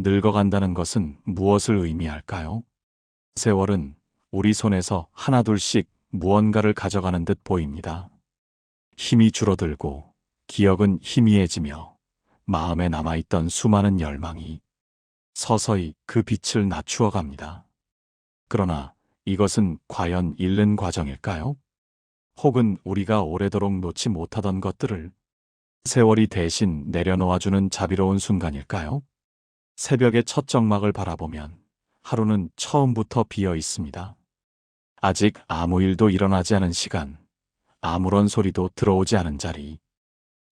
늙어간다는 것은 무엇을 의미할까요? 세월은 우리 손에서 하나둘씩 무언가를 가져가는 듯 보입니다. 힘이 줄어들고 기억은 희미해지며 마음에 남아있던 수많은 열망이 서서히 그 빛을 낮추어 갑니다. 그러나 이것은 과연 잃는 과정일까요? 혹은 우리가 오래도록 놓지 못하던 것들을 세월이 대신 내려놓아주는 자비로운 순간일까요? 새벽의 첫 정막을 바라보면 하루는 처음부터 비어 있습니다. 아직 아무 일도 일어나지 않은 시간, 아무런 소리도 들어오지 않은 자리,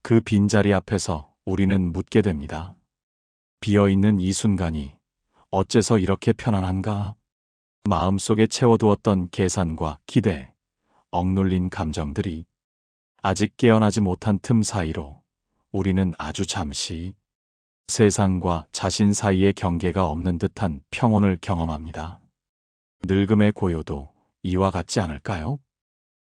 그 빈자리 앞에서 우리는 묻게 됩니다. 비어있는 이 순간이 어째서 이렇게 편안한가? 마음속에 채워두었던 계산과 기대, 억눌린 감정들이 아직 깨어나지 못한 틈 사이로 우리는 아주 잠시 세상과 자신 사이의 경계가 없는 듯한 평온을 경험합니다. 늙음의 고요도 이와 같지 않을까요?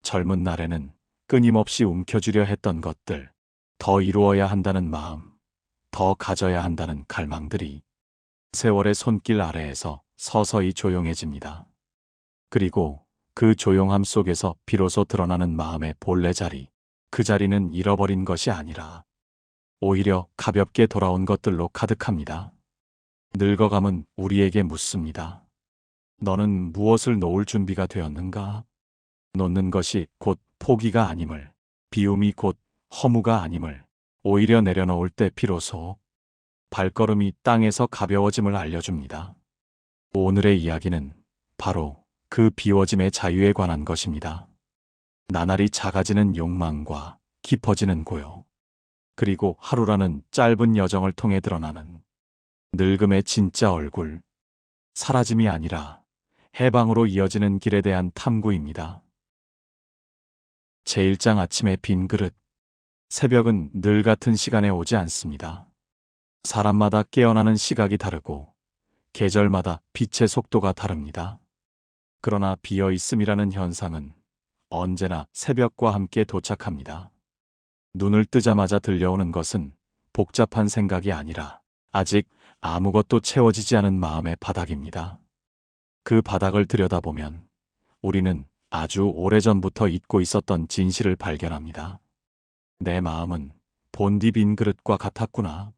젊은 날에는 끊임없이 움켜쥐려 했던 것들, 더 이루어야 한다는 마음, 더 가져야 한다는 갈망들이 세월의 손길 아래에서 서서히 조용해집니다. 그리고 그 조용함 속에서 비로소 드러나는 마음의 본래 자리, 그 자리는 잃어버린 것이 아니라 오히려 가볍게 돌아온 것들로 가득합니다. 늙어감은 우리에게 묻습니다. 너는 무엇을 놓을 준비가 되었는가? 놓는 것이 곧 포기가 아님을, 비움이 곧 허무가 아님을, 오히려 내려놓을 때 비로소 발걸음이 땅에서 가벼워짐을 알려줍니다. 오늘의 이야기는 바로 그 비워짐의 자유에 관한 것입니다. 나날이 작아지는 욕망과 깊어지는 고요, 그리고 하루라는 짧은 여정을 통해 드러나는 늙음의 진짜 얼굴, 사라짐이 아니라 해방으로 이어지는 길에 대한 탐구입니다. 제1장 아침의 빈 그릇. 새벽은 늘 같은 시간에 오지 않습니다. 사람마다 깨어나는 시각이 다르고 계절마다 빛의 속도가 다릅니다. 그러나 비어 있음이라는 현상은 언제나 새벽과 함께 도착합니다. 눈을 뜨자마자 들려오는 것은 복잡한 생각이 아니라 아직 아무것도 채워지지 않은 마음의 바닥입니다. 그 바닥을 들여다보면 우리는 아주 오래전부터 잊고 있었던 진실을 발견합니다. 내 마음은 본디 빈 그릇과 같았구나.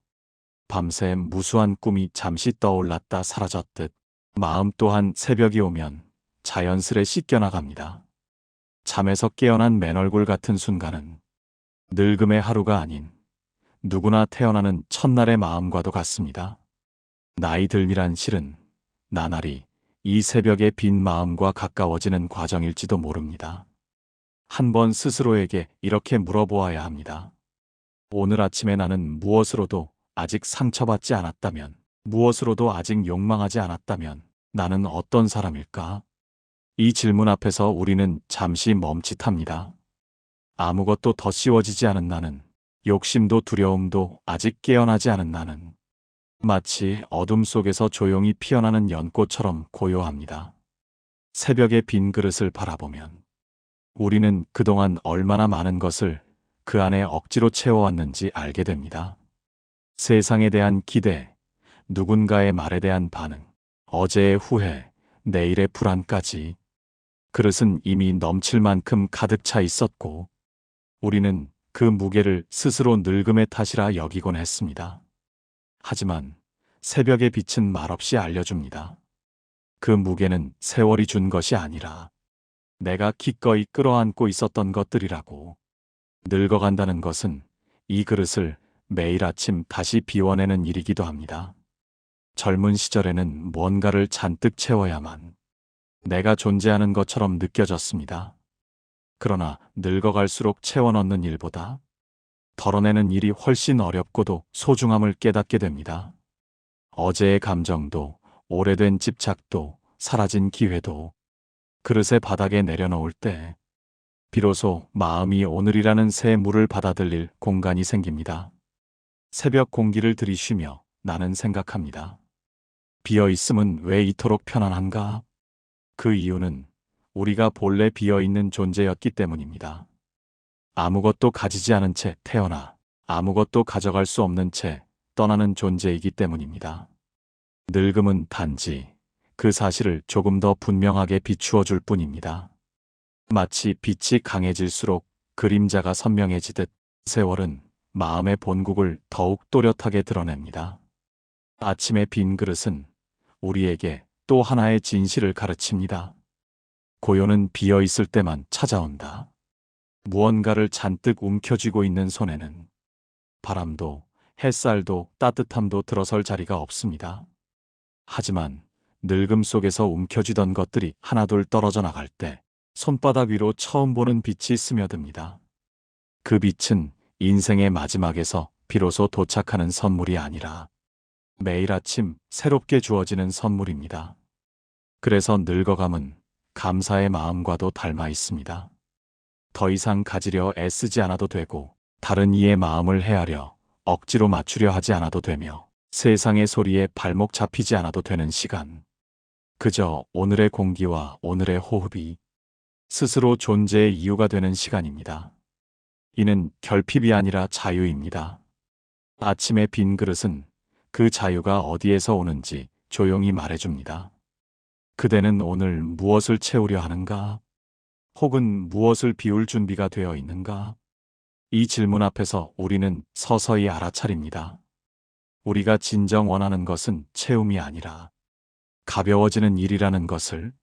밤새 무수한 꿈이 잠시 떠올랐다 사라졌듯 마음 또한 새벽이 오면 자연스레 씻겨나갑니다. 잠에서 깨어난 맨얼굴 같은 순간은 늙음의 하루가 아닌 누구나 태어나는 첫날의 마음과도 같습니다. 나이 들미란 실은 나날이 이 새벽의 빈 마음과 가까워지는 과정일지도 모릅니다. 한번 스스로에게 이렇게 물어보아야 합니다. 오늘 아침에 나는 무엇으로도 아직 상처받지 않았다면, 무엇으로도 아직 욕망하지 않았다면 나는 어떤 사람일까? 이 질문 앞에서 우리는 잠시 멈칫합니다. 아무것도 더 씌워지지 않은 나는, 욕심도 두려움도 아직 깨어나지 않은 나는 마치 어둠 속에서 조용히 피어나는 연꽃처럼 고요합니다. 새벽의 빈 그릇을 바라보면 우리는 그동안 얼마나 많은 것을 그 안에 억지로 채워왔는지 알게 됩니다. 세상에 대한 기대, 누군가의 말에 대한 반응, 어제의 후회, 내일의 불안까지 그릇은 이미 넘칠 만큼 가득 차 있었고 우리는 그 무게를 스스로 늙음의 탓이라 여기곤 했습니다. 하지만 새벽의 빛은 말없이 알려줍니다. 그 무게는 세월이 준 것이 아니라 내가 기꺼이 끌어안고 있었던 것들이라고. 늙어간다는 것은 이 그릇을 매일 아침 다시 비워내는 일이기도 합니다. 젊은 시절에는 뭔가를 잔뜩 채워야만 내가 존재하는 것처럼 느껴졌습니다. 그러나 늙어갈수록 채워넣는 일보다 덜어내는 일이 훨씬 어렵고도 소중함을 깨닫게 됩니다. 어제의 감정도, 오래된 집착도, 사라진 기회도 그릇의 바닥에 내려놓을 때 비로소 마음이 오늘이라는 새 물을 받아들일 공간이 생깁니다. 새벽 공기를 들이쉬며 나는 생각합니다. 비어있음은 왜 이토록 편안한가? 그 이유는 우리가 본래 비어있는 존재였기 때문입니다. 아무것도 가지지 않은 채 태어나 아무것도 가져갈 수 없는 채 떠나는 존재이기 때문입니다. 늙음은 단지 그 사실을 조금 더 분명하게 비추어 줄 뿐입니다. 마치 빛이 강해질수록 그림자가 선명해지듯 세월은 마음의 본국을 더욱 또렷하게 드러냅니다. 아침의 빈 그릇은 우리에게 또 하나의 진실을 가르칩니다. 고요는 비어 있을 때만 찾아온다. 무언가를 잔뜩 움켜쥐고 있는 손에는 바람도 햇살도 따뜻함도 들어설 자리가 없습니다. 하지만 늙음 속에서 움켜쥐던 것들이 하나둘 떨어져 나갈 때 손바닥 위로 처음 보는 빛이 스며듭니다. 그 빛은 인생의 마지막에서 비로소 도착하는 선물이 아니라 매일 아침 새롭게 주어지는 선물입니다. 그래서 늙어감은 감사의 마음과도 닮아 있습니다. 더 이상 가지려 애쓰지 않아도 되고 다른 이의 마음을 헤아려 억지로 맞추려 하지 않아도 되며 세상의 소리에 발목 잡히지 않아도 되는 시간. 그저 오늘의 공기와 오늘의 호흡이 스스로 존재의 이유가 되는 시간입니다. 이는 결핍이 아니라 자유입니다. 아침의 빈 그릇은 그 자유가 어디에서 오는지 조용히 말해줍니다. 그대는 오늘 무엇을 채우려 하는가? 혹은 무엇을 비울 준비가 되어 있는가? 이 질문 앞에서 우리는 서서히 알아차립니다. 우리가 진정 원하는 것은 채움이 아니라 가벼워지는 일이라는 것을.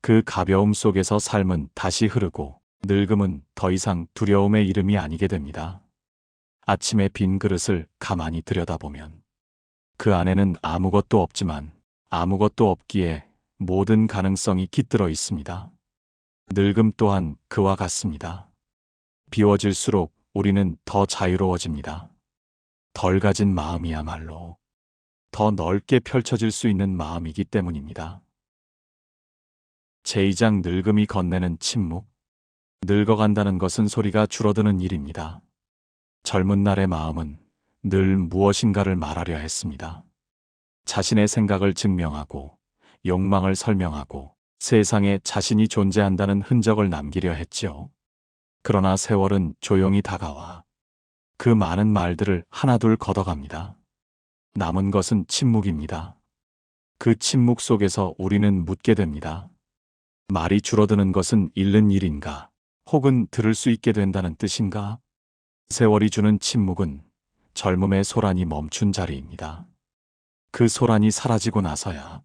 그 가벼움 속에서 삶은 다시 흐르고 늙음은 더 이상 두려움의 이름이 아니게 됩니다. 아침의 빈 그릇을 가만히 들여다보면 그 안에는 아무것도 없지만 아무것도 없기에 모든 가능성이 깃들어 있습니다. 늙음 또한 그와 같습니다. 비워질수록 우리는 더 자유로워집니다. 덜 가진 마음이야말로 더 넓게 펼쳐질 수 있는 마음이기 때문입니다. 제2장 늙음이 건네는 침묵. 늙어간다는 것은 소리가 줄어드는 일입니다. 젊은 날의 마음은 늘 무엇인가를 말하려 했습니다. 자신의 생각을 증명하고 욕망을 설명하고 세상에 자신이 존재한다는 흔적을 남기려 했지요. 그러나 세월은 조용히 다가와 그 많은 말들을 하나둘 걷어갑니다. 남은 것은 침묵입니다. 그 침묵 속에서 우리는 묻게 됩니다. 말이 줄어드는 것은 잃는 일인가? 혹은 들을 수 있게 된다는 뜻인가? 세월이 주는 침묵은 젊음의 소란이 멈춘 자리입니다. 그 소란이 사라지고 나서야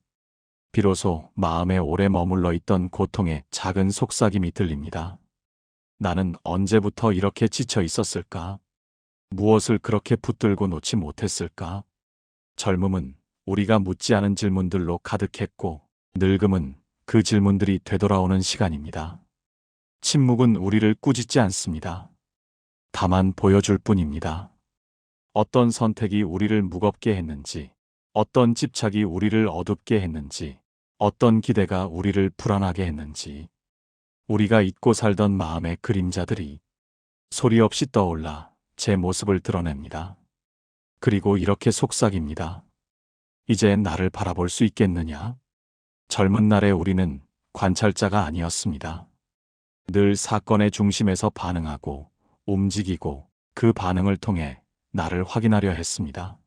비로소 마음에 오래 머물러 있던 고통의 작은 속삭임이 들립니다. 나는 언제부터 이렇게 지쳐 있었을까? 무엇을 그렇게 붙들고 놓지 못했을까? 젊음은 우리가 묻지 않은 질문들로 가득했고 늙음은 그 질문들이 되돌아오는 시간입니다. 침묵은 우리를 꾸짖지 않습니다. 다만 보여줄 뿐입니다. 어떤 선택이 우리를 무겁게 했는지, 어떤 집착이 우리를 어둡게 했는지, 어떤 기대가 우리를 불안하게 했는지, 우리가 잊고 살던 마음의 그림자들이 소리 없이 떠올라 제 모습을 드러냅니다. 그리고 이렇게 속삭입니다. 이제 나를 바라볼 수 있겠느냐? 젊은 날의 우리는 관찰자가 아니었습니다. 늘 사건의 중심에서 반응하고 움직이고 그 반응을 통해 나를 확인하려 했습니다.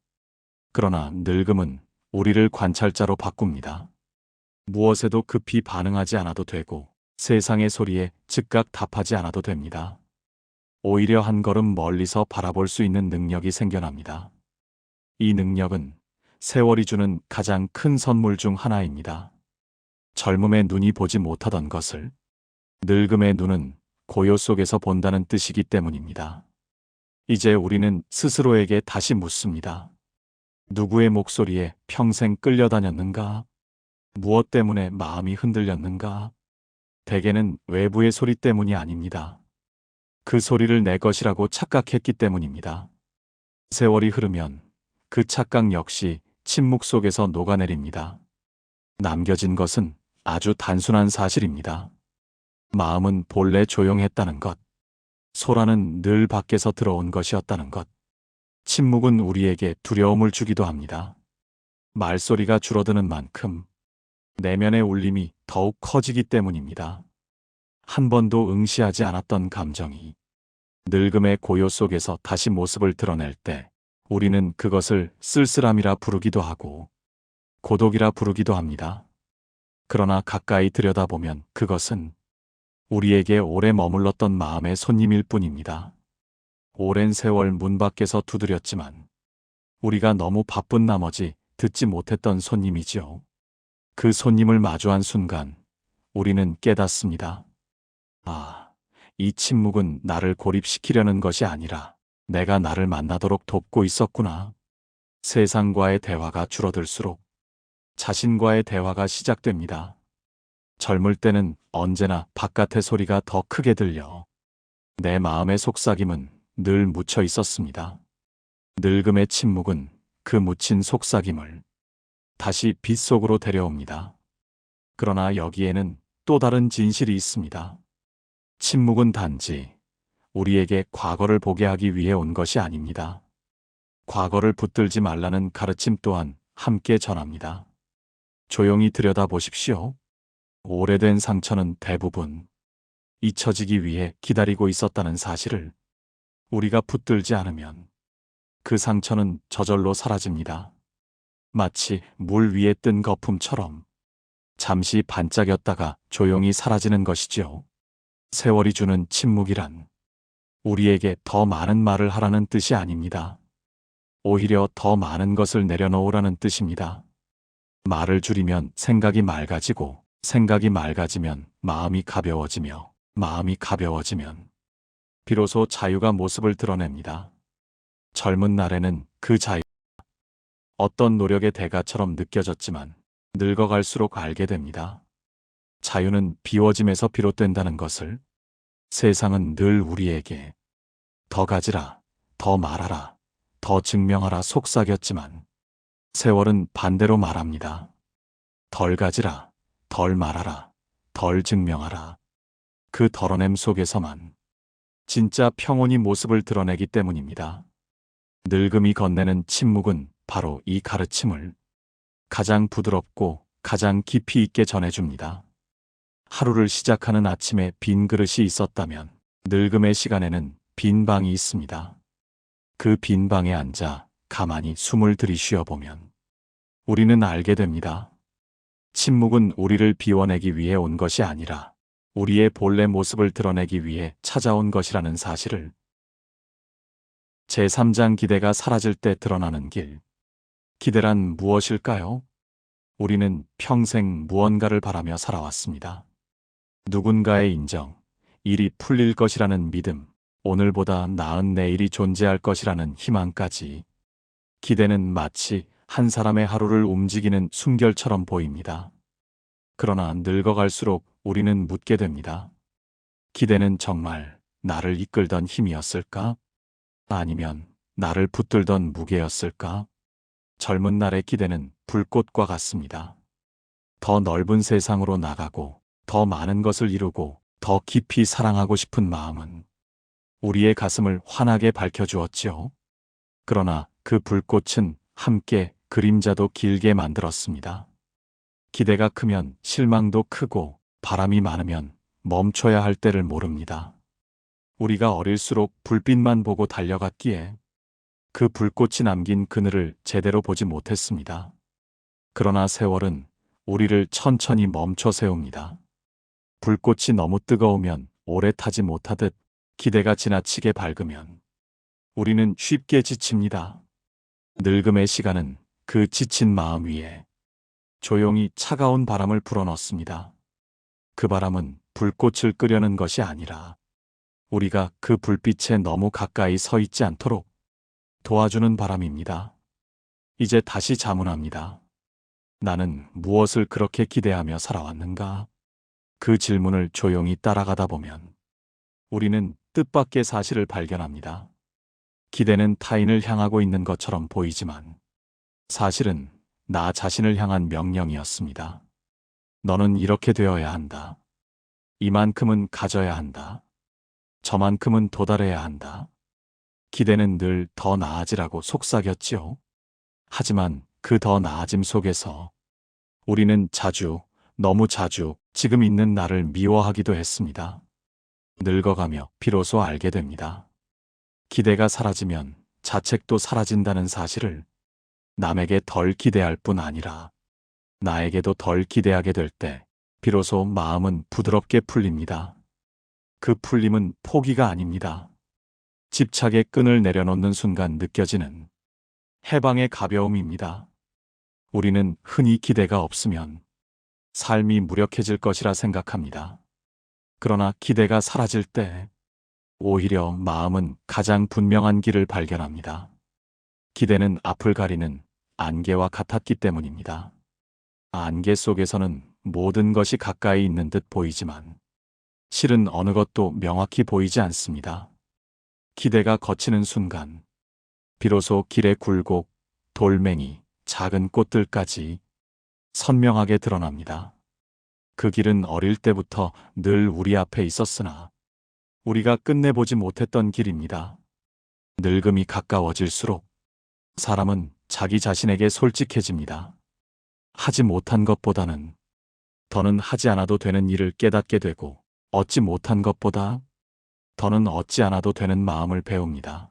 그러나 늙음은 우리를 관찰자로 바꿉니다. 무엇에도 급히 반응하지 않아도 되고 세상의 소리에 즉각 답하지 않아도 됩니다. 오히려 한 걸음 멀리서 바라볼 수 있는 능력이 생겨납니다. 이 능력은 세월이 주는 가장 큰 선물 중 하나입니다. 젊음의 눈이 보지 못하던 것을 늙음의 눈은 고요 속에서 본다는 뜻이기 때문입니다. 이제 우리는 스스로에게 다시 묻습니다. 누구의 목소리에 평생 끌려다녔는가? 무엇 때문에 마음이 흔들렸는가? 대개는 외부의 소리 때문이 아닙니다. 그 소리를 내 것이라고 착각했기 때문입니다. 세월이 흐르면 그 착각 역시 침묵 속에서 녹아내립니다. 남겨진 것은 아주 단순한 사실입니다. 마음은 본래 조용했다는 것, 소란은 늘 밖에서 들어온 것이었다는 것, 침묵은 우리에게 두려움을 주기도 합니다. 말소리가 줄어드는 만큼 내면의 울림이 더욱 커지기 때문입니다. 한 번도 응시하지 않았던 감정이 늙음의 고요 속에서 다시 모습을 드러낼 때 우리는 그것을 쓸쓸함이라 부르기도 하고 고독이라 부르기도 합니다. 그러나 가까이 들여다보면 그것은 우리에게 오래 머물렀던 마음의 손님일 뿐입니다. 오랜 세월 문 밖에서 두드렸지만 우리가 너무 바쁜 나머지 듣지 못했던 손님이지요. 그 손님을 마주한 순간 우리는 깨닫습니다. 아, 이 침묵은 나를 고립시키려는 것이 아니라 내가 나를 만나도록 돕고 있었구나. 세상과의 대화가 줄어들수록 자신과의 대화가 시작됩니다. 젊을 때는 언제나 바깥의 소리가 더 크게 들려 내 마음의 속삭임은 늘 묻혀 있었습니다. 늙음의 침묵은 그 묻힌 속삭임을 다시 빛 속으로 데려옵니다. 그러나 여기에는 또 다른 진실이 있습니다. 침묵은 단지 우리에게 과거를 보게 하기 위해 온 것이 아닙니다. 과거를 붙들지 말라는 가르침 또한 함께 전합니다. 조용히 들여다보십시오. 오래된 상처는 대부분 잊혀지기 위해 기다리고 있었다는 사실을 우리가 붙들지 않으면 그 상처는 저절로 사라집니다. 마치 물 위에 뜬 거품처럼 잠시 반짝였다가 조용히 사라지는 것이지요. 세월이 주는 침묵이란 우리에게 더 많은 말을 하라는 뜻이 아닙니다. 오히려 더 많은 것을 내려놓으라는 뜻입니다. 말을 줄이면 생각이 맑아지고 생각이 맑아지면 마음이 가벼워지며 마음이 가벼워지면 비로소 자유가 모습을 드러냅니다. 젊은 날에는 그 자유 어떤 노력의 대가처럼 느껴졌지만 늙어갈수록 알게 됩니다. 자유는 비워짐에서 비롯된다는 것을. 세상은 늘 우리에게 더 가지라, 더 말하라, 더 증명하라 속삭였지만 세월은 반대로 말합니다. 덜 가지라, 덜 말하라, 덜 증명하라. 그 덜어냄 속에서만 진짜 평온이 모습을 드러내기 때문입니다. 늙음이 건네는 침묵은 바로 이 가르침을 가장 부드럽고 가장 깊이 있게 전해줍니다. 하루를 시작하는 아침에 빈 그릇이 있었다면 늙음의 시간에는 빈 방이 있습니다. 그 빈 방에 앉아 가만히 숨을 들이쉬어 보면 우리는 알게 됩니다. 침묵은 우리를 비워내기 위해 온 것이 아니라 우리의 본래 모습을 드러내기 위해 찾아온 것이라는 사실을. 제3장 기대가 사라질 때 드러나는 길. 기대란 무엇일까요? 우리는 평생 무언가를 바라며 살아왔습니다. 누군가의 인정, 일이 풀릴 것이라는 믿음, 오늘보다 나은 내일이 존재할 것이라는 희망까지. 기대는 마치 한 사람의 하루를 움직이는 숨결처럼 보입니다. 그러나 늙어갈수록 우리는 묻게 됩니다. 기대는 정말 나를 이끌던 힘이었을까? 아니면 나를 붙들던 무게였을까? 젊은 날의 기대는 불꽃과 같습니다. 더 넓은 세상으로 나가고 더 많은 것을 이루고 더 깊이 사랑하고 싶은 마음은 우리의 가슴을 환하게 밝혀주었지요. 그러나 그 불꽃은 함께 그림자도 길게 만들었습니다. 기대가 크면 실망도 크고 바람이 많으면 멈춰야 할 때를 모릅니다. 우리가 어릴수록 불빛만 보고 달려갔기에 그 불꽃이 남긴 그늘을 제대로 보지 못했습니다. 그러나 세월은 우리를 천천히 멈춰 세웁니다. 불꽃이 너무 뜨거우면 오래 타지 못하듯 기대가 지나치게 밝으면 우리는 쉽게 지칩니다. 늙음의 시간은 그 지친 마음 위에 조용히 차가운 바람을 불어넣습니다. 그 바람은 불꽃을 끄려는 것이 아니라 우리가 그 불빛에 너무 가까이 서 있지 않도록 도와주는 바람입니다. 이제 다시 자문합니다. 나는 무엇을 그렇게 기대하며 살아왔는가? 그 질문을 조용히 따라가다 보면 우리는 뜻밖의 사실을 발견합니다. 기대는 타인을 향하고 있는 것처럼 보이지만 사실은 나 자신을 향한 명령이었습니다. 너는 이렇게 되어야 한다. 이만큼은 가져야 한다. 저만큼은 도달해야 한다. 기대는 늘 더 나아지라고 속삭였지요. 하지만 그 더 나아짐 속에서 우리는 자주, 너무 자주 지금 있는 나를 미워하기도 했습니다. 늙어가며 비로소 알게 됩니다. 기대가 사라지면 자책도 사라진다는 사실을. 남에게 덜 기대할 뿐 아니라 나에게도 덜 기대하게 될 때 비로소 마음은 부드럽게 풀립니다. 그 풀림은 포기가 아닙니다. 집착의 끈을 내려놓는 순간 느껴지는 해방의 가벼움입니다. 우리는 흔히 기대가 없으면 삶이 무력해질 것이라 생각합니다. 그러나 기대가 사라질 때 오히려 마음은 가장 분명한 길을 발견합니다. 기대는 앞을 가리는 안개와 같았기 때문입니다. 안개 속에서는 모든 것이 가까이 있는 듯 보이지만 실은 어느 것도 명확히 보이지 않습니다. 기대가 걷히는 순간 비로소 길의 굴곡, 돌멩이, 작은 꽃들까지 선명하게 드러납니다. 그 길은 어릴 때부터 늘 우리 앞에 있었으나 우리가 끝내보지 못했던 길입니다. 늙음이 가까워질수록 사람은 자기 자신에게 솔직해집니다. 하지 못한 것보다는 더는 하지 않아도 되는 일을 깨닫게 되고 얻지 못한 것보다 더는 얻지 않아도 되는 마음을 배웁니다.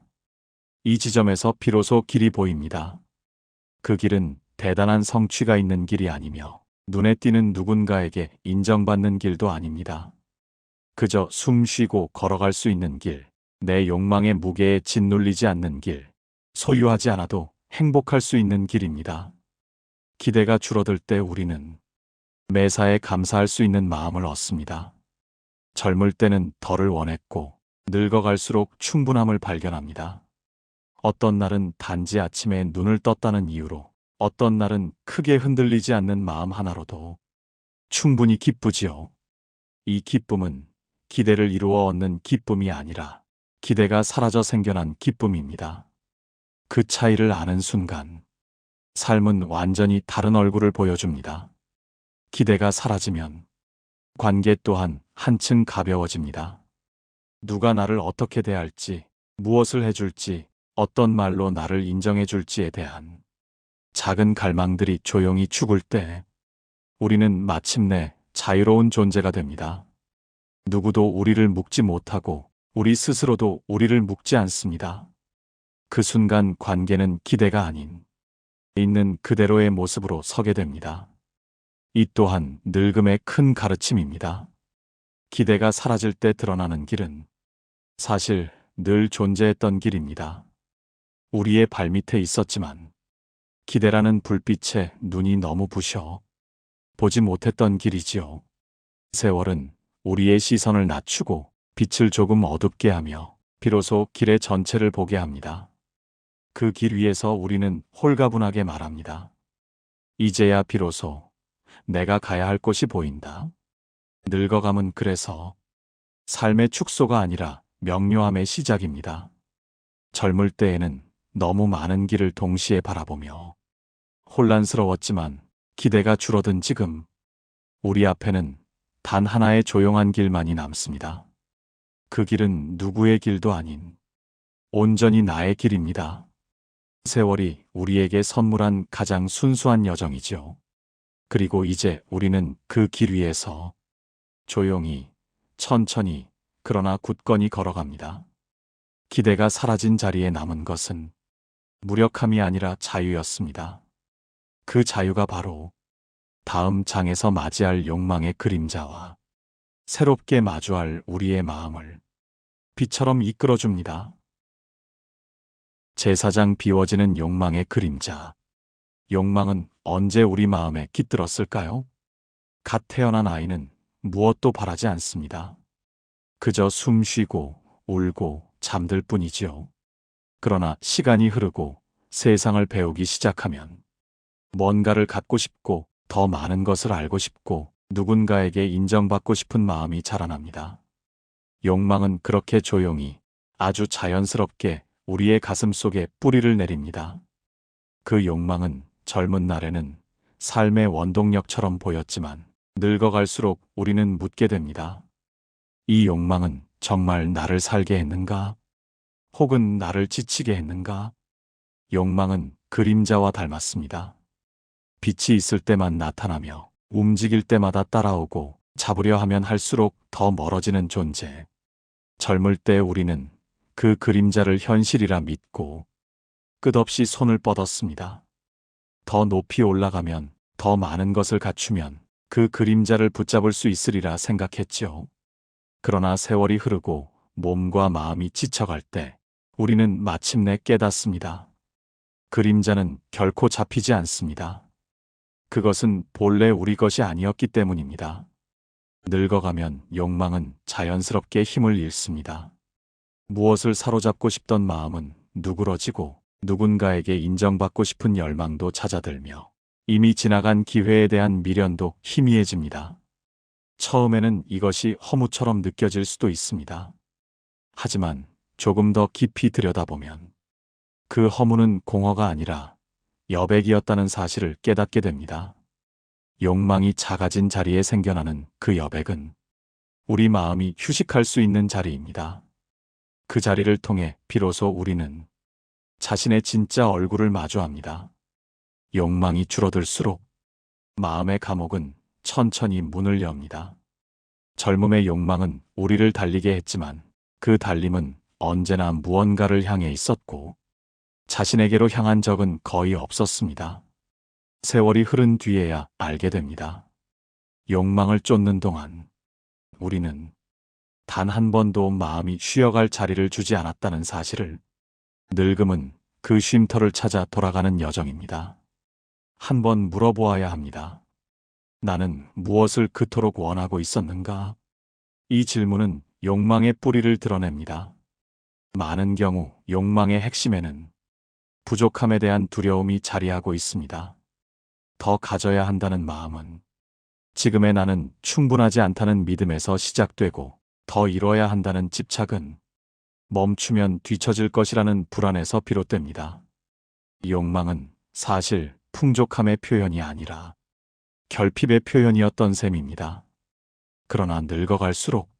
이 지점에서 비로소 길이 보입니다. 그 길은 대단한 성취가 있는 길이 아니며 눈에 띄는 누군가에게 인정받는 길도 아닙니다. 그저 숨 쉬고 걸어갈 수 있는 길, 내 욕망의 무게에 짓눌리지 않는 길, 소유하지 않아도 행복할 수 있는 길입니다. 기대가 줄어들 때 우리는 매사에 감사할 수 있는 마음을 얻습니다. 젊을 때는 덜을 원했고 늙어갈수록 충분함을 발견합니다. 어떤 날은 단지 아침에 눈을 떴다는 이유로, 어떤 날은 크게 흔들리지 않는 마음 하나로도 충분히 기쁘지요. 이 기쁨은 기대를 이루어 얻는 기쁨이 아니라 기대가 사라져 생겨난 기쁨입니다. 그 차이를 아는 순간 삶은 완전히 다른 얼굴을 보여줍니다. 기대가 사라지면 관계 또한 한층 가벼워집니다. 누가 나를 어떻게 대할지, 무엇을 해줄지, 어떤 말로 나를 인정해줄지에 대한 작은 갈망들이 조용히 죽을 때 우리는 마침내 자유로운 존재가 됩니다. 누구도 우리를 묶지 못하고 우리 스스로도 우리를 묶지 않습니다. 그 순간 관계는 기대가 아닌 있는 그대로의 모습으로 서게 됩니다. 이 또한 늙음의 큰 가르침입니다. 기대가 사라질 때 드러나는 길은 사실 늘 존재했던 길입니다. 우리의 발밑에 있었지만 기대라는 불빛에 눈이 너무 부셔 보지 못했던 길이지요. 세월은 우리의 시선을 낮추고 빛을 조금 어둡게 하며 비로소 길의 전체를 보게 합니다. 그 길 위에서 우리는 홀가분하게 말합니다. 이제야 비로소 내가 가야 할 곳이 보인다. 늙어감은 그래서 삶의 축소가 아니라 명료함의 시작입니다. 젊을 때에는 너무 많은 길을 동시에 바라보며 혼란스러웠지만 기대가 줄어든 지금 우리 앞에는 단 하나의 조용한 길만이 남습니다. 그 길은 누구의 길도 아닌 온전히 나의 길입니다. 세월이 우리에게 선물한 가장 순수한 여정이죠. 그리고 이제 우리는 그 길 위에서 조용히, 천천히, 그러나 굳건히 걸어갑니다. 기대가 사라진 자리에 남은 것은 무력함이 아니라 자유였습니다. 그 자유가 바로 다음 장에서 맞이할 욕망의 그림자와 새롭게 마주할 우리의 마음을 빛처럼 이끌어줍니다. 제4장 비워지는 욕망의 그림자. 욕망은 언제 우리 마음에 깃들었을까요? 갓 태어난 아이는 무엇도 바라지 않습니다. 그저 숨 쉬고 울고 잠들 뿐이지요. 그러나 시간이 흐르고 세상을 배우기 시작하면 뭔가를 갖고 싶고 더 많은 것을 알고 싶고 누군가에게 인정받고 싶은 마음이 자라납니다. 욕망은 그렇게 조용히 아주 자연스럽게 우리의 가슴 속에 뿌리를 내립니다. 그 욕망은 젊은 날에는 삶의 원동력처럼 보였지만 늙어갈수록 우리는 묻게 됩니다. 이 욕망은 정말 나를 살게 했는가? 혹은 나를 지치게 했는가? 욕망은 그림자와 닮았습니다. 빛이 있을 때만 나타나며 움직일 때마다 따라오고 잡으려 하면 할수록 더 멀어지는 존재. 젊을 때 우리는 그 그림자를 현실이라 믿고 끝없이 손을 뻗었습니다. 더 높이 올라가면 더 많은 것을 갖추면 그 그림자를 붙잡을 수 있으리라 생각했지요. 그러나 세월이 흐르고 몸과 마음이 지쳐갈 때 우리는 마침내 깨닫습니다. 그림자는 결코 잡히지 않습니다. 그것은 본래 우리 것이 아니었기 때문입니다. 늙어가면 욕망은 자연스럽게 힘을 잃습니다. 무엇을 사로잡고 싶던 마음은 누그러지고 누군가에게 인정받고 싶은 열망도 잦아들며 이미 지나간 기회에 대한 미련도 희미해집니다. 처음에는 이것이 허무처럼 느껴질 수도 있습니다. 하지만 조금 더 깊이 들여다보면 그 허무는 공허가 아니라 여백이었다는 사실을 깨닫게 됩니다. 욕망이 작아진 자리에 생겨나는 그 여백은 우리 마음이 휴식할 수 있는 자리입니다. 그 자리를 통해 비로소 우리는 자신의 진짜 얼굴을 마주합니다. 욕망이 줄어들수록 마음의 감옥은 천천히 문을 엽니다. 젊음의 욕망은 우리를 달리게 했지만 그 달림은 언제나 무언가를 향해 있었고 자신에게로 향한 적은 거의 없었습니다. 세월이 흐른 뒤에야 알게 됩니다. 욕망을 쫓는 동안 우리는 단 한 번도 마음이 쉬어갈 자리를 주지 않았다는 사실을. 늙음은 그 쉼터를 찾아 돌아가는 여정입니다. 한번 물어보아야 합니다. 나는 무엇을 그토록 원하고 있었는가? 이 질문은 욕망의 뿌리를 드러냅니다. 많은 경우 욕망의 핵심에는 부족함에 대한 두려움이 자리하고 있습니다. 더 가져야 한다는 마음은 지금의 나는 충분하지 않다는 믿음에서 시작되고, 더 이뤄야 한다는 집착은 멈추면 뒤처질 것이라는 불안에서 비롯됩니다. 욕망은 사실 풍족함의 표현이 아니라 결핍의 표현이었던 셈입니다. 그러나 늙어갈수록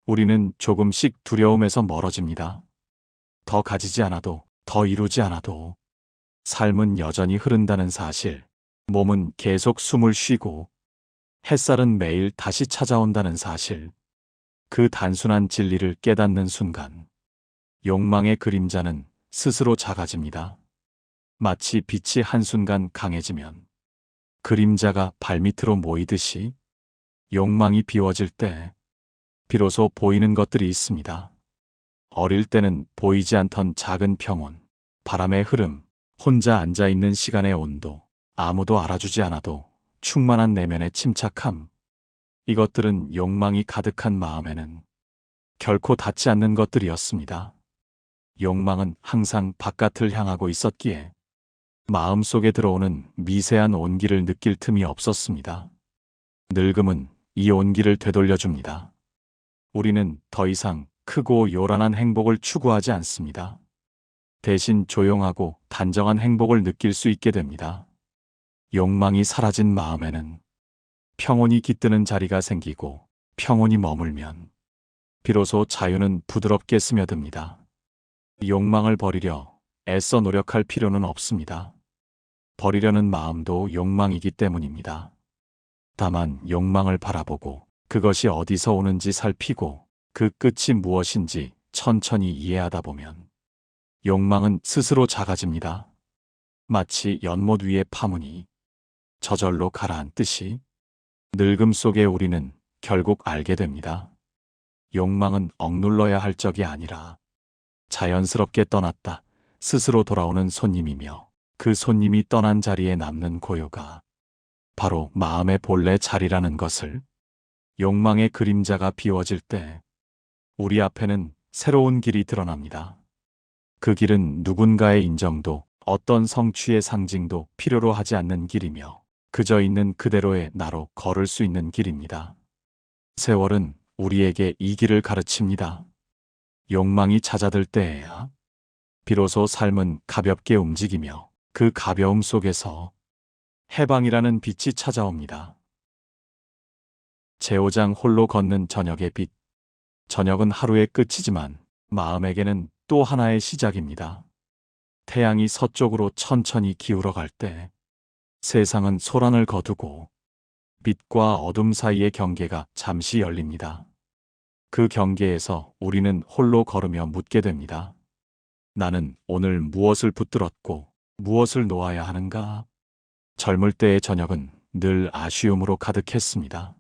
우리는 조금씩 두려움에서 멀어집니다. 더 가지지 않아도, 더 이루지 않아도 삶은 여전히 흐른다는 사실, 몸은 계속 숨을 쉬고 햇살은 매일 다시 찾아온다는 사실, 그 단순한 진리를 깨닫는 순간 욕망의 그림자는 스스로 작아집니다. 마치 빛이 한순간 강해지면 그림자가 발밑으로 모이듯이 욕망이 비워질 때 비로소 보이는 것들이 있습니다. 어릴 때는 보이지 않던 작은 평온, 바람의 흐름, 혼자 앉아있는 시간의 온도, 아무도 알아주지 않아도 충만한 내면의 침착함, 이것들은 욕망이 가득한 마음에는 결코 닿지 않는 것들이었습니다. 욕망은 항상 바깥을 향하고 있었기에 마음속에 들어오는 미세한 온기를 느낄 틈이 없었습니다. 늙음은 이 온기를 되돌려줍니다. 우리는 더 이상 크고 요란한 행복을 추구하지 않습니다. 대신 조용하고 단정한 행복을 느낄 수 있게 됩니다. 욕망이 사라진 마음에는 평온이 깃드는 자리가 생기고, 평온이 머물면 비로소 자유는 부드럽게 스며듭니다. 욕망을 버리려 애써 노력할 필요는 없습니다. 버리려는 마음도 욕망이기 때문입니다. 다만 욕망을 바라보고 그것이 어디서 오는지 살피고 그 끝이 무엇인지 천천히 이해하다 보면 욕망은 스스로 작아집니다. 마치 연못 위의 파문이 저절로 가라앉듯이 늙음 속에 우리는 결국 알게 됩니다. 욕망은 억눌러야 할 적이 아니라 자연스럽게 떠났다 스스로 돌아오는 손님이며, 그 손님이 떠난 자리에 남는 고요가 바로 마음의 본래 자리라는 것을. 욕망의 그림자가 비워질 때 우리 앞에는 새로운 길이 드러납니다. 그 길은 누군가의 인정도, 어떤 성취의 상징도 필요로 하지 않는 길이며 그저 있는 그대로의 나로 걸을 수 있는 길입니다. 세월은 우리에게 이 길을 가르칩니다. 욕망이 잦아들 때에야 비로소 삶은 가볍게 움직이며 그 가벼움 속에서 해방이라는 빛이 찾아옵니다. 제5장 홀로 걷는 저녁의 빛. 저녁은 하루의 끝이지만 마음에게는 또 하나의 시작입니다. 태양이 서쪽으로 천천히 기울어갈 때 세상은 소란을 거두고 빛과 어둠 사이의 경계가 잠시 열립니다. 그 경계에서 우리는 홀로 걸으며 묻게 됩니다. 나는 오늘 무엇을 붙들었고 무엇을 놓아야 하는가? 젊을 때의 저녁은 늘 아쉬움으로 가득했습니다.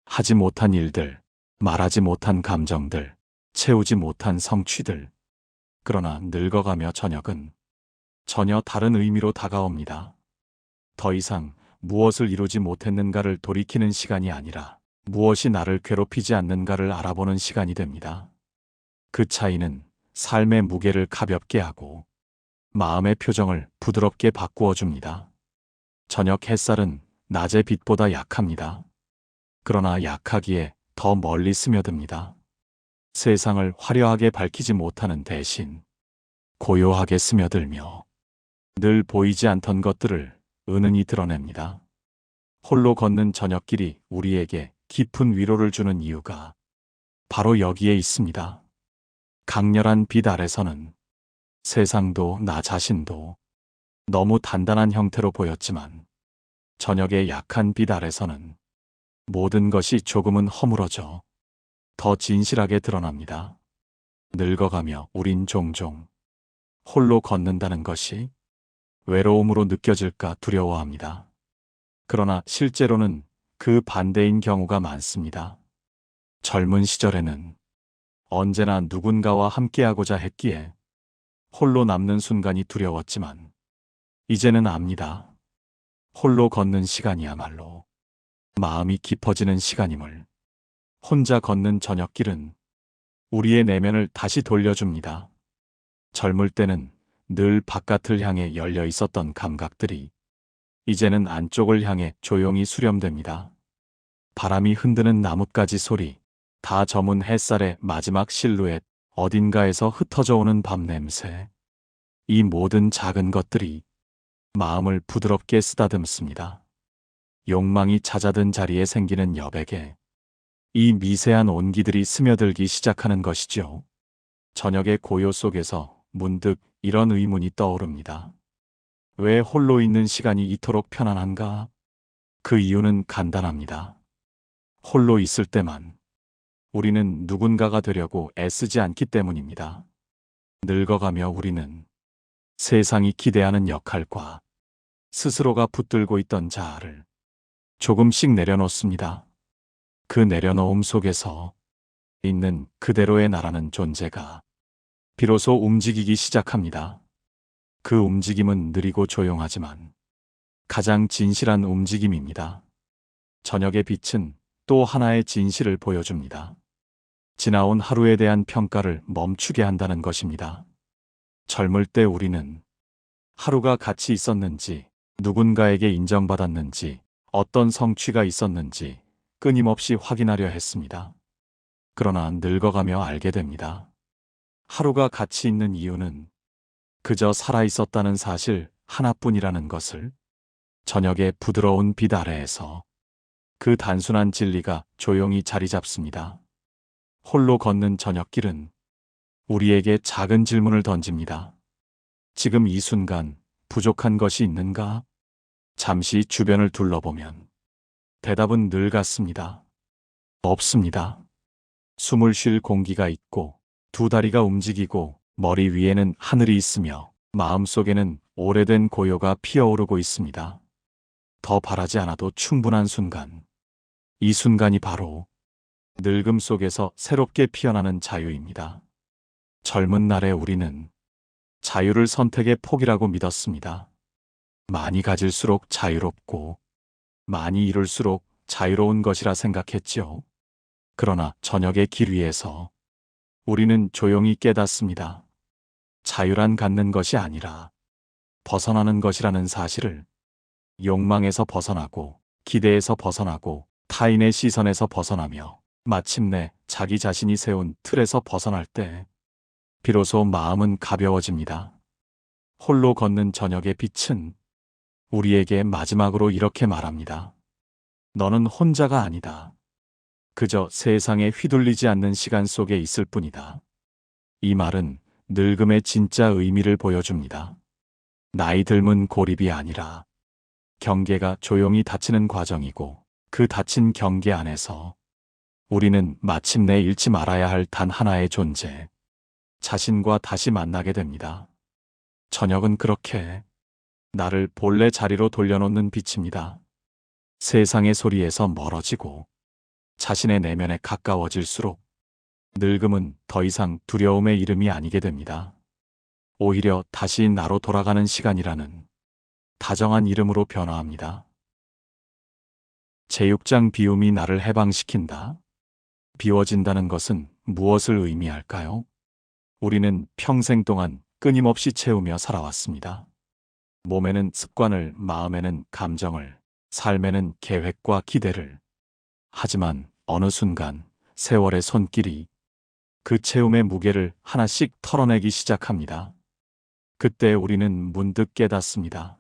하지 못한 일들, 말하지 못한 감정들, 채우지 못한 성취들. 그러나 늙어가며 저녁은 전혀 다른 의미로 다가옵니다. 더 이상 무엇을 이루지 못했는가를 돌이키는 시간이 아니라 무엇이 나를 괴롭히지 않는가를 알아보는 시간이 됩니다. 그 차이는 삶의 무게를 가볍게 하고 마음의 표정을 부드럽게 바꾸어 줍니다. 저녁 햇살은 낮의 빛보다 약합니다. 그러나 약하기에 더 멀리 스며듭니다. 세상을 화려하게 밝히지 못하는 대신 고요하게 스며들며 늘 보이지 않던 것들을 은은히 드러냅니다. 홀로 걷는 저녁길이 우리에게 깊은 위로를 주는 이유가 바로 여기에 있습니다. 강렬한 빛 아래서는 세상도 나 자신도 너무 단단한 형태로 보였지만 저녁의 약한 빛 아래서는 모든 것이 조금은 허물어져 더 진실하게 드러납니다. 늙어가며 우린 종종 홀로 걷는다는 것이 외로움으로 느껴질까 두려워합니다. 그러나 실제로는 그 반대인 경우가 많습니다. 젊은 시절에는 언제나 누군가와 함께하고자 했기에 홀로 남는 순간이 두려웠지만 이제는 압니다. 홀로 걷는 시간이야말로 마음이 깊어지는 시간임을. 혼자 걷는 저녁길은 우리의 내면을 다시 돌려줍니다. 젊을 때는 늘 바깥을 향해 열려 있었던 감각들이 이제는 안쪽을 향해 조용히 수렴됩니다. 바람이 흔드는 나뭇가지 소리, 다 저문 햇살의 마지막 실루엣, 어딘가에서 흩어져 오는 밤 냄새. 이 모든 작은 것들이 마음을 부드럽게 쓰다듬습니다. 욕망이 찾아든 자리에 생기는 여백에 이 미세한 온기들이 스며들기 시작하는 것이죠. 저녁의 고요 속에서 문득 이런 의문이 떠오릅니다. 왜 홀로 있는 시간이 이토록 편안한가? 그 이유는 간단합니다. 홀로 있을 때만 우리는 누군가가 되려고 애쓰지 않기 때문입니다. 늙어가며 우리는 세상이 기대하는 역할과 스스로가 붙들고 있던 자아를 조금씩 내려놓습니다. 그 내려놓음 속에서 있는 그대로의 나라는 존재가 비로소 움직이기 시작합니다. 그 움직임은 느리고 조용하지만 가장 진실한 움직임입니다. 저녁의 빛은 또 하나의 진실을 보여줍니다. 지나온 하루에 대한 평가를 멈추게 한다는 것입니다. 젊을 때 우리는 하루가 가치 있었는지, 누군가에게 인정받았는지, 어떤 성취가 있었는지 끊임없이 확인하려 했습니다. 그러나 늙어가며 알게 됩니다. 하루가 가치 있는 이유는 그저 살아있었다는 사실 하나뿐이라는 것을. 저녁의 부드러운 빛 아래에서 그 단순한 진리가 조용히 자리 잡습니다. 홀로 걷는 저녁길은 우리에게 작은 질문을 던집니다. 지금 이 순간 부족한 것이 있는가? 잠시 주변을 둘러보면 대답은 늘 같습니다. 없습니다. 숨을 쉴 공기가 있고 두 다리가 움직이고 머리 위에는 하늘이 있으며 마음속에는 오래된 고요가 피어오르고 있습니다. 더 바라지 않아도 충분한 순간. 이 순간이 바로 늙음 속에서 새롭게 피어나는 자유입니다. 젊은 날의 우리는 자유를 선택의 폭이라고 믿었습니다. 많이 가질수록 자유롭고 많이 이룰수록 자유로운 것이라 생각했지요. 그러나 저녁의 길 위에서 우리는 조용히 깨닫습니다. 자유란 갖는 것이 아니라 벗어나는 것이라는 사실을. 욕망에서 벗어나고 기대에서 벗어나고 타인의 시선에서 벗어나며 마침내 자기 자신이 세운 틀에서 벗어날 때 비로소 마음은 가벼워집니다. 홀로 걷는 저녁의 빛은 우리에게 마지막으로 이렇게 말합니다. 너는 혼자가 아니다. 그저 세상에 휘둘리지 않는 시간 속에 있을 뿐이다. 이 말은 늙음의 진짜 의미를 보여줍니다. 나이 들면 고립이 아니라 경계가 조용히 닫히는 과정이고 그 닫힌 경계 안에서 우리는 마침내 잃지 말아야 할 단 하나의 존재, 자신과 다시 만나게 됩니다. 저녁은 그렇게 나를 본래 자리로 돌려놓는 빛입니다. 세상의 소리에서 멀어지고 자신의 내면에 가까워질수록 늙음은 더 이상 두려움의 이름이 아니게 됩니다. 오히려 다시 나로 돌아가는 시간이라는 다정한 이름으로 변화합니다. 제6장 비움이 나를 해방시킨다. 비워진다는 것은 무엇을 의미할까요? 우리는 평생 동안 끊임없이 채우며 살아왔습니다. 몸에는 습관을, 마음에는 감정을, 삶에는 계획과 기대를. 하지만 어느 순간 세월의 손길이 그 채움의 무게를 하나씩 털어내기 시작합니다. 그때 우리는 문득 깨닫습니다.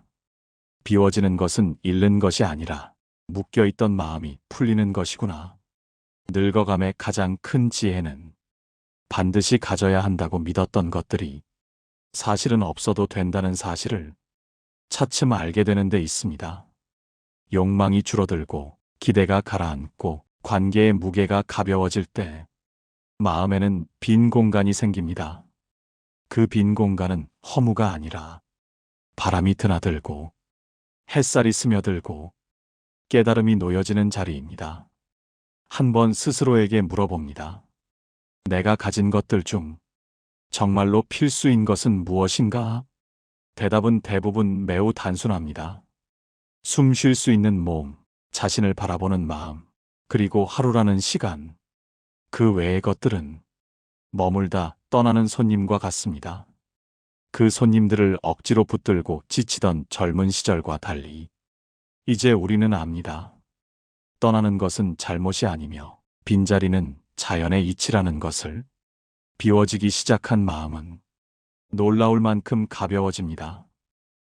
비워지는 것은 잃는 것이 아니라 묶여있던 마음이 풀리는 것이구나. 늙어감의 가장 큰 지혜는 반드시 가져야 한다고 믿었던 것들이 사실은 없어도 된다는 사실을 차츰 알게 되는 데 있습니다. 욕망이 줄어들고 기대가 가라앉고 관계의 무게가 가벼워질 때 마음에는 빈 공간이 생깁니다. 그 빈 공간은 허무가 아니라 바람이 드나들고 햇살이 스며들고 깨달음이 놓여지는 자리입니다. 한번 스스로에게 물어봅니다. 내가 가진 것들 중 정말로 필수인 것은 무엇인가? 대답은 대부분 매우 단순합니다. 숨 쉴 수 있는 몸, 자신을 바라보는 마음, 그리고 하루라는 시간. 그 외의 것들은 머물다 떠나는 손님과 같습니다. 그 손님들을 억지로 붙들고 지치던 젊은 시절과 달리 이제 우리는 압니다. 떠나는 것은 잘못이 아니며 빈자리는 자연의 이치라는 것을. 비워지기 시작한 마음은 놀라울 만큼 가벼워집니다.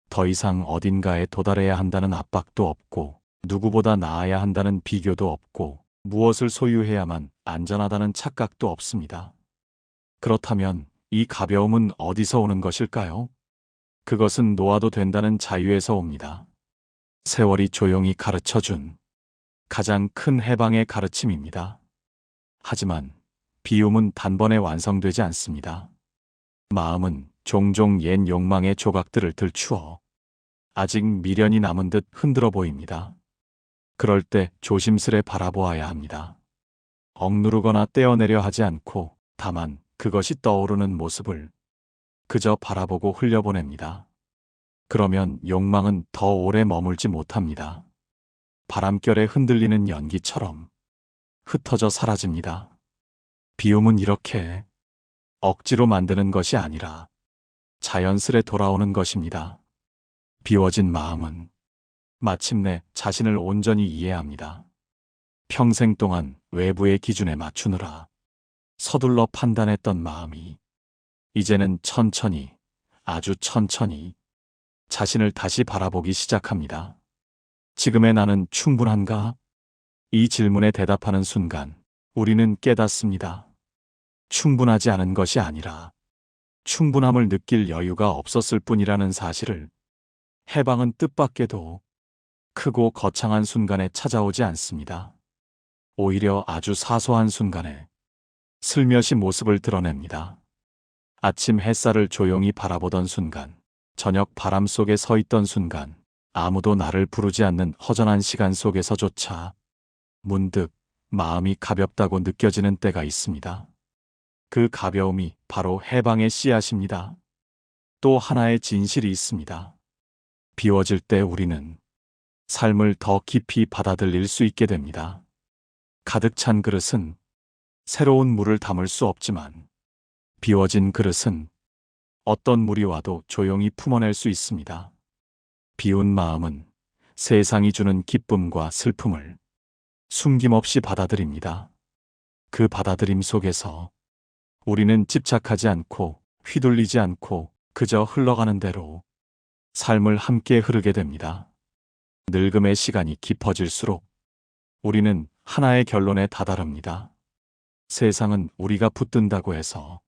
더 이상 어딘가에 도달해야 한다는 압박도 없고 누구보다 나아야 한다는 비교도 없고 무엇을 소유해야만 안전하다는 착각도 없습니다. 그렇다면 이 가벼움은 어디서 오는 것일까요? 그것은 놓아도 된다는 자유에서 옵니다. 세월이 조용히 가르쳐준 가장 큰 해방의 가르침입니다. 하지만 비움은 단번에 완성되지 않습니다. 마음은 종종 옛 욕망의 조각들을 들추어 아직 미련이 남은 듯 흔들어 보입니다. 그럴 때 조심스레 바라보아야 합니다. 억누르거나 떼어내려 하지 않고 다만 그것이 떠오르는 모습을 그저 바라보고 흘려보냅니다. 그러면 욕망은 더 오래 머물지 못합니다. 바람결에 흔들리는 연기처럼 흩어져 사라집니다. 비움은 이렇게 억지로 만드는 것이 아니라 자연스레 돌아오는 것입니다. 비워진 마음은 마침내 자신을 온전히 이해합니다. 평생 동안 외부의 기준에 맞추느라 서둘러 판단했던 마음이 이제는 천천히, 아주 천천히 자신을 다시 바라보기 시작합니다. 지금의 나는 충분한가? 이 질문에 대답하는 순간 우리는 깨닫습니다. 충분하지 않은 것이 아니라 충분함을 느낄 여유가 없었을 뿐이라는 사실을. 해방은 뜻밖에도 크고 거창한 순간에 찾아오지 않습니다. 오히려 아주 사소한 순간에 슬며시 모습을 드러냅니다. 아침 햇살을 조용히 바라보던 순간, 저녁 바람 속에 서 있던 순간, 아무도 나를 부르지 않는 허전한 시간 속에서조차 문득 마음이 가볍다고 느껴지는 때가 있습니다. 그 가벼움이 바로 해방의 씨앗입니다. 또 하나의 진실이 있습니다. 비워질 때 우리는 삶을 더 깊이 받아들일 수 있게 됩니다. 가득 찬 그릇은 새로운 물을 담을 수 없지만 비워진 그릇은 어떤 물이 와도 조용히 품어낼 수 있습니다. 비운 마음은 세상이 주는 기쁨과 슬픔을 숨김없이 받아들입니다. 그 받아들임 속에서 우리는 집착하지 않고 휘둘리지 않고 그저 흘러가는 대로 삶을 함께 흐르게 됩니다. 늙음의 시간이 깊어질수록 우리는 하나의 결론에 다다릅니다. 세상은 우리가 붙든다고 해서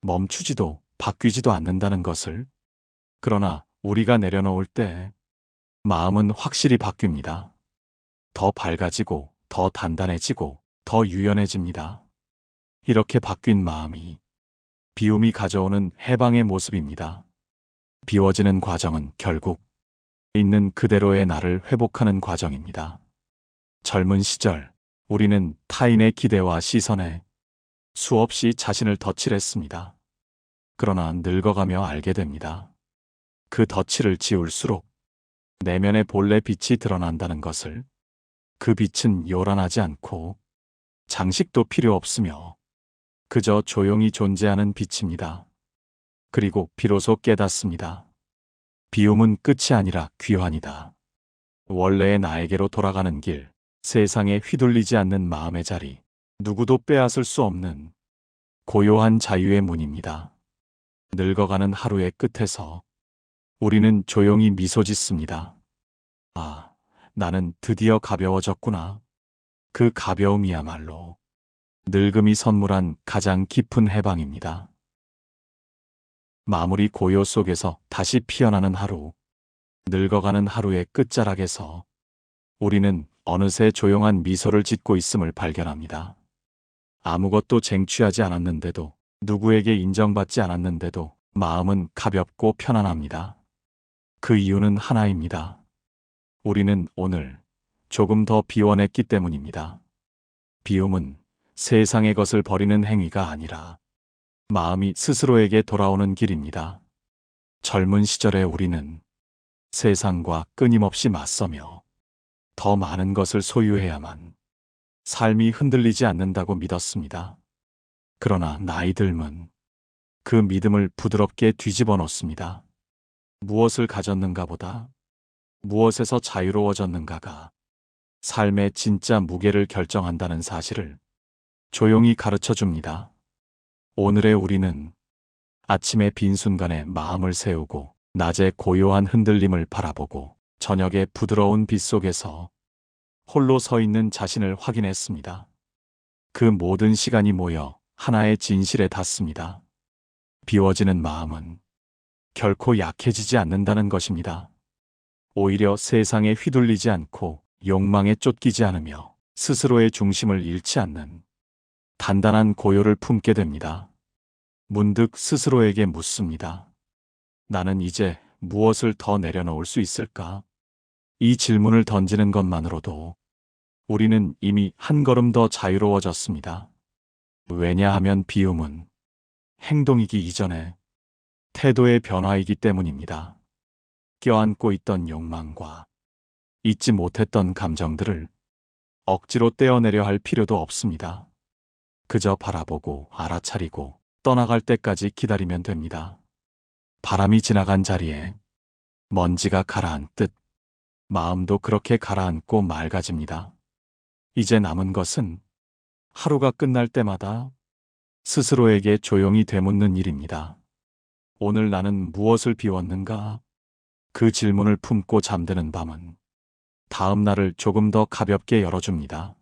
멈추지도 바뀌지도 않는다는 것을. 그러나 우리가 내려놓을 때 마음은 확실히 바뀝니다. 더 밝아지고 더 단단해지고 더 유연해집니다. 이렇게 바뀐 마음이 비움이 가져오는 해방의 모습입니다. 비워지는 과정은 결국 있는 그대로의 나를 회복하는 과정입니다. 젊은 시절, 우리는 타인의 기대와 시선에 수없이 자신을 덧칠했습니다. 그러나 늙어가며 알게 됩니다. 그 덧칠을 지울수록 내면의 본래 빛이 드러난다는 것을. 그 빛은 요란하지 않고 장식도 필요 없으며 그저 조용히 존재하는 빛입니다. 그리고 비로소 깨닫습니다. 비움은 끝이 아니라 귀환이다. 원래의 나에게로 돌아가는 길, 세상에 휘둘리지 않는 마음의 자리, 누구도 빼앗을 수 없는 고요한 자유의 문입니다. 늙어가는 하루의 끝에서 우리는 조용히 미소 짓습니다. 아, 나는 드디어 가벼워졌구나. 그 가벼움이야말로 늙음이 선물한 가장 깊은 해방입니다. 마무리 고요 속에서 다시 피어나는 하루, 늙어가는 하루의 끝자락에서 우리는 어느새 조용한 미소를 짓고 있음을 발견합니다. 아무것도 쟁취하지 않았는데도, 누구에게 인정받지 않았는데도 마음은 가볍고 편안합니다. 그 이유는 하나입니다. 우리는 오늘 조금 더 비워냈기 때문입니다. 비움은 세상의 것을 버리는 행위가 아니라 마음이 스스로에게 돌아오는 길입니다. 젊은 시절에 우리는 세상과 끊임없이 맞서며 더 많은 것을 소유해야만 삶이 흔들리지 않는다고 믿었습니다. 그러나 나이 들면 그 믿음을 부드럽게 뒤집어 놓습니다. 무엇을 가졌는가 보다 무엇에서 자유로워졌는가가 삶의 진짜 무게를 결정한다는 사실을 조용히 가르쳐 줍니다. 오늘의 우리는 아침의 빈 순간에 마음을 세우고 낮의 고요한 흔들림을 바라보고 저녁의 부드러운 빛 속에서 홀로 서 있는 자신을 확인했습니다. 그 모든 시간이 모여 하나의 진실에 닿습니다. 비워지는 마음은 결코 약해지지 않는다는 것입니다. 오히려 세상에 휘둘리지 않고 욕망에 쫓기지 않으며 스스로의 중심을 잃지 않는 단단한 고요를 품게 됩니다. 문득 스스로에게 묻습니다. 나는 이제 무엇을 더 내려놓을 수 있을까? 이 질문을 던지는 것만으로도 우리는 이미 한 걸음 더 자유로워졌습니다. 왜냐하면 비움은 행동이기 이전에 태도의 변화이기 때문입니다. 껴안고 있던 욕망과 잊지 못했던 감정들을 억지로 떼어내려 할 필요도 없습니다. 그저 바라보고 알아차리고 떠나갈 때까지 기다리면 됩니다. 바람이 지나간 자리에 먼지가 가라앉듯 마음도 그렇게 가라앉고 맑아집니다. 이제 남은 것은 하루가 끝날 때마다 스스로에게 조용히 되묻는 일입니다. 오늘 나는 무엇을 비웠는가? 그 질문을 품고 잠드는 밤은 다음 날을 조금 더 가볍게 열어줍니다.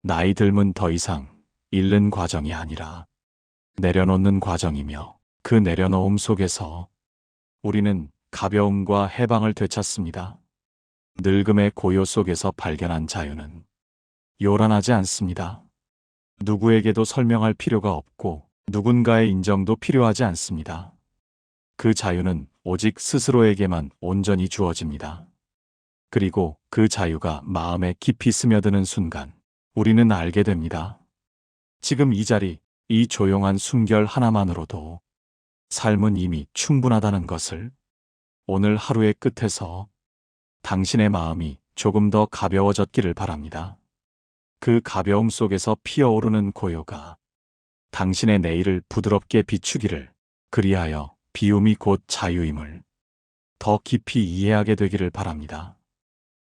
나이 들면 더 이상 잃는 과정이 아니라 내려놓는 과정이며 그 내려놓음 속에서 우리는 가벼움과 해방을 되찾습니다. 늙음의 고요 속에서 발견한 자유는 요란하지 않습니다. 누구에게도 설명할 필요가 없고 누군가의 인정도 필요하지 않습니다. 그 자유는 오직 스스로에게만 온전히 주어집니다. 그리고 그 자유가 마음에 깊이 스며드는 순간 우리는 알게 됩니다. 지금 이 자리, 이 조용한 숨결 하나만으로도 삶은 이미 충분하다는 것을. 오늘 하루의 끝에서 당신의 마음이 조금 더 가벼워졌기를 바랍니다. 그 가벼움 속에서 피어오르는 고요가 당신의 내일을 부드럽게 비추기를, 그리하여 비움이 곧 자유임을 더 깊이 이해하게 되기를 바랍니다.